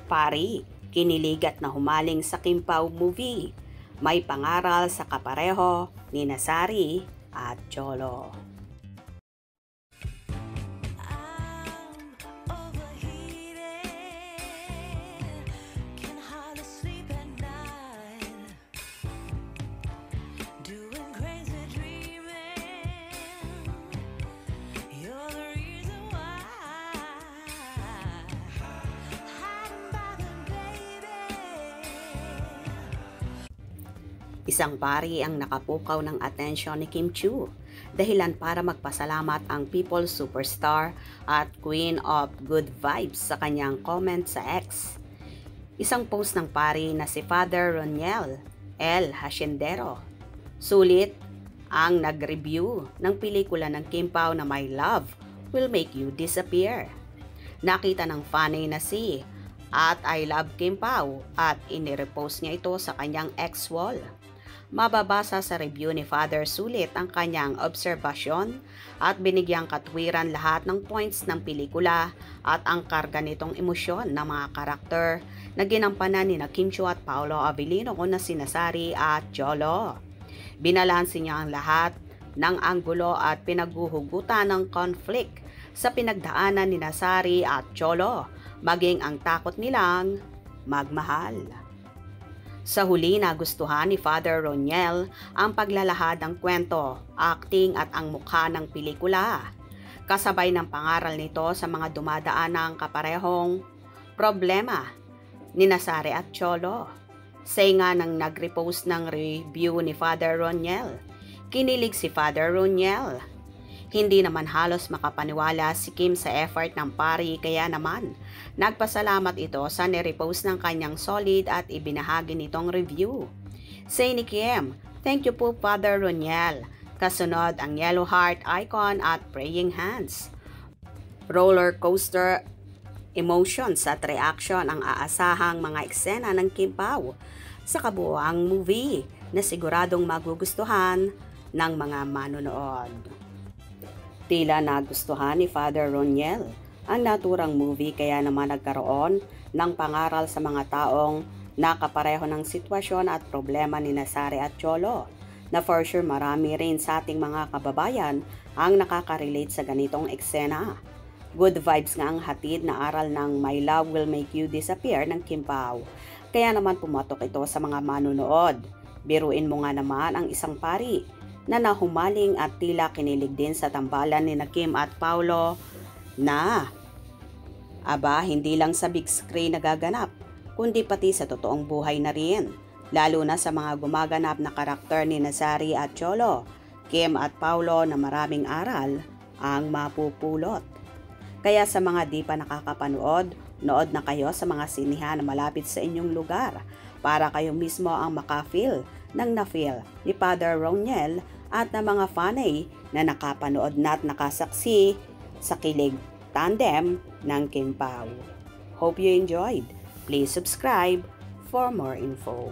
Pari, kiniligat na humaling sa Kim Pao movie. May pangaral sa kapareho ni Nasari at Cholo. Isang pari ang nakapukaw ng atensyon ni Kim Chiu, dahilan para magpasalamat ang people's superstar at queen of good vibes sa kanyang comment sa X. Isang post ng pari na si Father Roniel El Haciendero. Sulit ang nag-review ng pelikula ng Kim Pao na My Love Will Make You Disappear. Nakita ng fanny na si at I Love Kim Pao at inirepost niya ito sa kanyang X wall. Mababasa sa review ni Father Sulit ang kanyang obserbasyon at binigyang katwiran lahat ng points ng pelikula at ang karga nitong emosyon ng mga karakter na ginampanan ni Kim Chiu at Paolo Avellino na si Nasari at Cholo. Binalansi niya ang lahat ng anggulo at pinaghuhugutan ng conflict sa pinagdaanan ni Nasari at Cholo, maging ang takot nilang magmahal. Sa huli, nagustuhan ni Father Roniel ang paglalahad ng kwento, acting at ang mukha ng pelikula. Kasabay ng pangaral nito sa mga dumadaan ng kaparehong problema ni Nasari at Cholo. Say nga nang nag-repost ng review ni Father Roniel, kinilig si Father Roniel. Hindi naman halos makapaniwala si Kim sa effort ng pari, kaya naman nagpasalamat ito sa nirepost ng kanyang solid at ibinahagi nitong review. Say ni Kim, "Thank you po Father Roniel." Kasunod ang yellow heart icon at praying hands. Roller coaster emotions at reaction ang aasahang mga eksena ng Kim Pao sa kabuuang movie na siguradong magugustuhan ng mga manonood. Tila nagustuhan ni Father Roniel ang naturang movie, kaya naman nagkaroon ng pangaral sa mga taong nakapareho ng sitwasyon at problema ni Nasari at Cholo, na for sure marami rin sa ating mga kababayan ang nakaka-relate sa ganitong eksena. Good vibes nga ang hatid na aral ng My Love Will Make You Disappear ng Kim Pao, kaya naman pumatok ito sa mga manonood. Biruin mo nga naman ang isang pari na nahumaling at tila kinilig din sa tambalan ni Kim at Paolo na hindi lang sa big screen nagaganap, kundi pati sa totoong buhay na rin, lalo na sa mga gumaganap na karakter ni Nasari at Cholo, Kim at Paolo na maraming aral ang mapupulot. Kaya sa mga di pa nakakapanood, nood na kayo sa mga sinihan na malapit sa inyong lugar para kayo mismo ang makafeel ng na-feel ni Father Roniel at ng mga fanay na nakapanood na at nakasaksi sa kilig tandem ng Kim Pao. Hope you enjoyed. Please subscribe for more info.